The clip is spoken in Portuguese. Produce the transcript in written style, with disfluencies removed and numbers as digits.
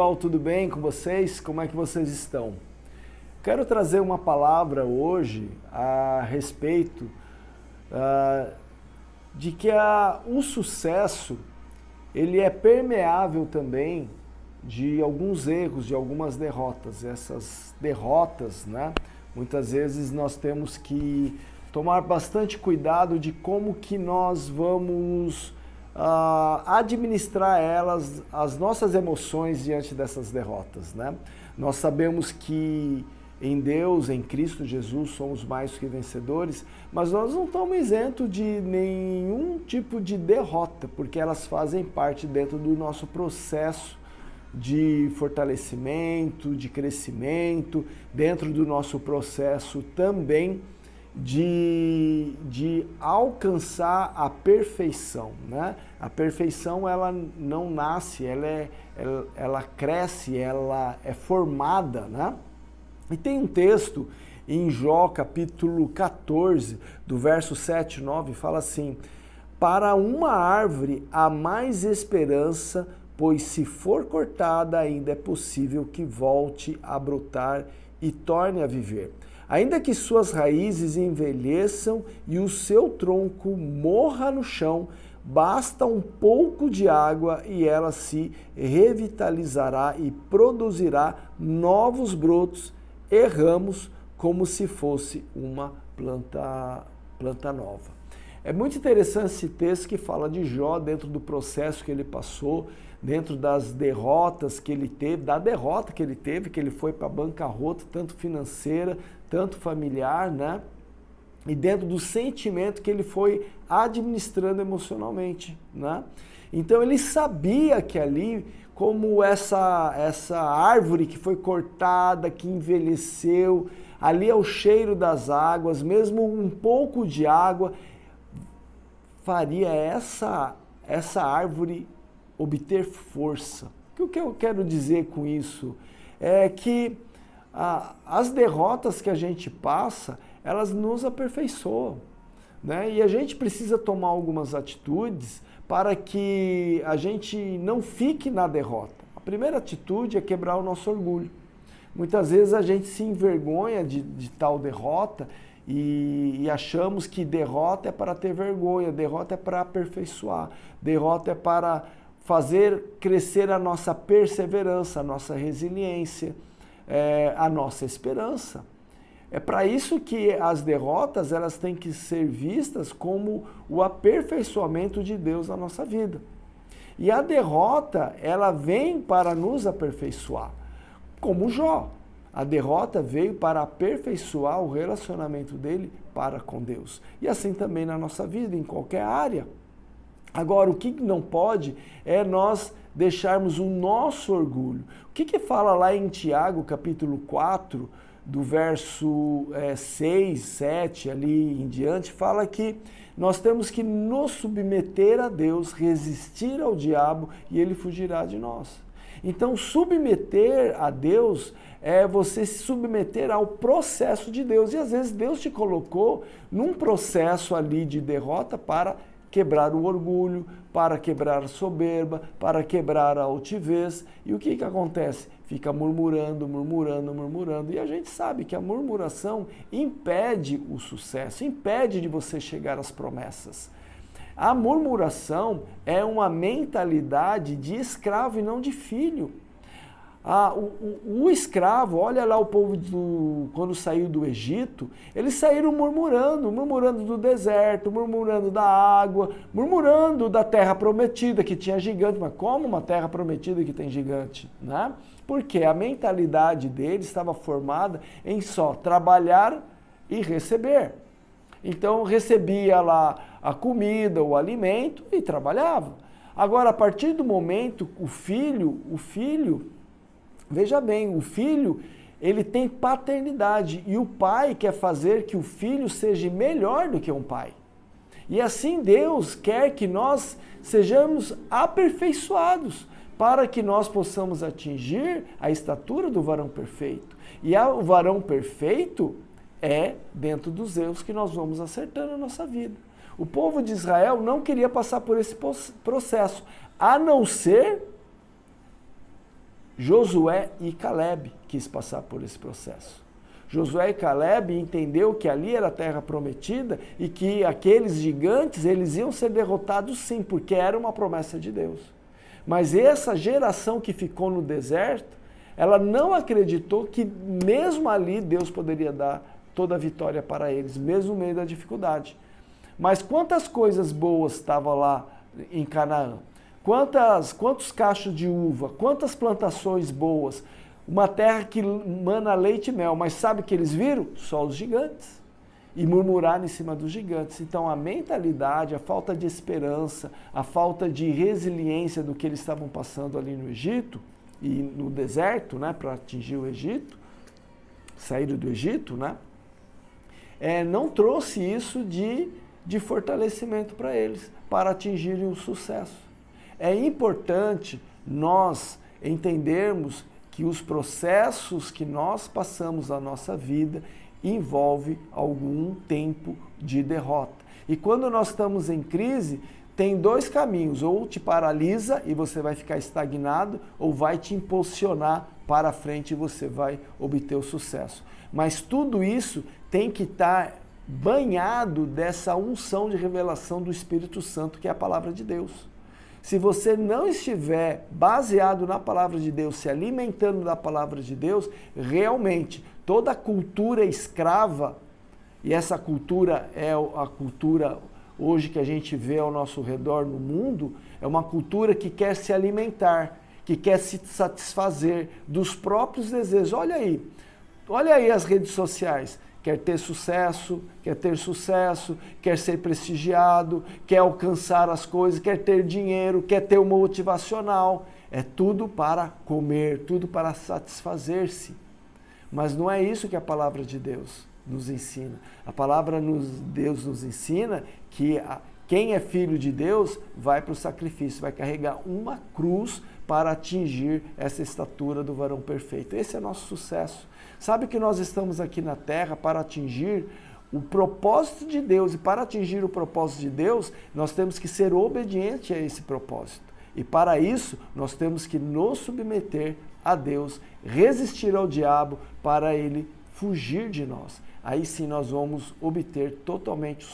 Pessoal, tudo bem com vocês? Como é que vocês estão? Quero trazer uma palavra hoje a respeito de que o sucesso ele é permeável também de alguns erros, de algumas derrotas. Essas derrotas, né? Muitas vezes nós temos que tomar bastante cuidado de como que nós vamos administrar elas, as nossas emoções diante dessas derrotas, né? Nós sabemos que em Deus, em Cristo Jesus, somos mais que vencedores, mas nós não estamos isentos de nenhum tipo de derrota, porque elas fazem parte dentro do nosso processo de fortalecimento, de crescimento, dentro do nosso processo também de alcançar a perfeição, né? A perfeição ela não nasce, ela cresce, ela é formada, né? E tem um texto em Jó capítulo 14, do verso 7 e 9, fala assim: para uma árvore há mais esperança, pois se for cortada ainda é possível que volte a brotar e torne a viver. Ainda que suas raízes envelheçam e o seu tronco morra no chão, basta um pouco de água e ela se revitalizará e produzirá novos brotos e ramos como se fosse uma planta nova. É muito interessante esse texto que fala de Jó dentro do processo que ele passou, dentro das derrotas que ele teve, da derrota que ele foi para a bancarrota, tanto financeira, tanto familiar, né? E dentro do sentimento que ele foi administrando emocionalmente, né? Então ele sabia que ali, como essa árvore que foi cortada, que envelheceu, ali é o cheiro das águas, mesmo um pouco de água, faria essa árvore obter força. O que eu quero dizer com isso é que as derrotas que a gente passa, elas nos aperfeiçoam, né? E a gente precisa tomar algumas atitudes para que a gente não fique na derrota. A primeira atitude é quebrar o nosso orgulho. Muitas vezes a gente se envergonha de tal derrota e achamos que derrota é para ter vergonha, derrota é para aperfeiçoar, derrota é para fazer crescer a nossa perseverança, a nossa resiliência, a nossa esperança. É para isso que as derrotas elas têm que ser vistas como o aperfeiçoamento de Deus na nossa vida. E a derrota, ela vem para nos aperfeiçoar, como Jó. A derrota veio para aperfeiçoar o relacionamento dele para com Deus. E assim também na nossa vida, em qualquer área. Agora, o que não pode é nós deixarmos o nosso orgulho. O que fala lá em Tiago, capítulo 4, do verso 6, 7, ali em diante, fala que nós temos que nos submeter a Deus, resistir ao diabo e ele fugirá de nós. Então, submeter a Deus é você se submeter ao processo de Deus. E às vezes Deus te colocou num processo ali de derrota para quebrar o orgulho, para quebrar a soberba, para quebrar a altivez. E o que acontece? Fica murmurando, murmurando, murmurando. E a gente sabe que a murmuração impede o sucesso, impede de você chegar às promessas. A murmuração é uma mentalidade de escravo e não de filho. O escravo, olha lá o povo quando saiu do Egito, eles saíram murmurando do deserto, murmurando da água, murmurando da terra prometida que tinha gigante. Mas como uma terra prometida que tem gigante, né? Porque a mentalidade deles estava formada em só trabalhar e receber. Então recebia lá a comida, o alimento e trabalhava. Agora, a partir do momento, o filho, veja bem, o filho, ele tem paternidade e o pai quer fazer que o filho seja melhor do que um pai. E assim Deus quer que nós sejamos aperfeiçoados para que nós possamos atingir a estatura do varão perfeito. E o varão perfeito é dentro dos erros que nós vamos acertando a nossa vida. O povo de Israel não queria passar por esse processo, a não ser Josué e Caleb quis passar por esse processo. Josué e Caleb entendeu que ali era a terra prometida e que aqueles gigantes, eles iam ser derrotados sim, porque era uma promessa de Deus. Mas essa geração que ficou no deserto, ela não acreditou que mesmo ali Deus poderia dar toda a vitória para eles, mesmo no meio da dificuldade. Mas quantas coisas boas estavam lá em Canaã? Quantos cachos de uva? Quantas plantações boas? Uma terra que mana leite e mel. Mas sabe o que eles viram? Só os gigantes. E murmuraram em cima dos gigantes. Então a mentalidade, a falta de esperança, a falta de resiliência do que eles estavam passando ali no Egito e no deserto, né, para atingir o Egito, saíram do Egito, né, não trouxe isso de fortalecimento para eles, para atingirem o sucesso. É importante nós entendermos que os processos que nós passamos na nossa vida envolve algum tempo de derrota. E quando nós estamos em crise, tem dois caminhos, ou te paralisa e você vai ficar estagnado, ou vai te impulsionar para frente e você vai obter o sucesso. Mas tudo isso tem que estar banhado dessa unção de revelação do Espírito Santo, que é a palavra de Deus. Se você não estiver baseado na palavra de Deus, se alimentando da palavra de Deus, realmente toda a cultura escrava, e essa cultura é a cultura hoje que a gente vê ao nosso redor no mundo, é uma cultura que quer se alimentar, que quer se satisfazer dos próprios desejos. Olha aí as redes sociais. Quer ter sucesso, quer ser prestigiado, quer alcançar as coisas, quer ter dinheiro, quer ter uma motivacional. É tudo para comer, tudo para satisfazer-se. Mas não é isso que a palavra de Deus nos ensina. A palavra de Deus nos ensina que quem é filho de Deus vai para o sacrifício, vai carregar uma cruz para atingir essa estatura do varão perfeito. Esse é nosso sucesso. Sabe que nós estamos aqui na terra para atingir o propósito de Deus, e para atingir o propósito de Deus, nós temos que ser obedientes a esse propósito. E para isso, nós temos que nos submeter a Deus, resistir ao diabo para ele fugir de nós. Aí sim nós vamos obter totalmente o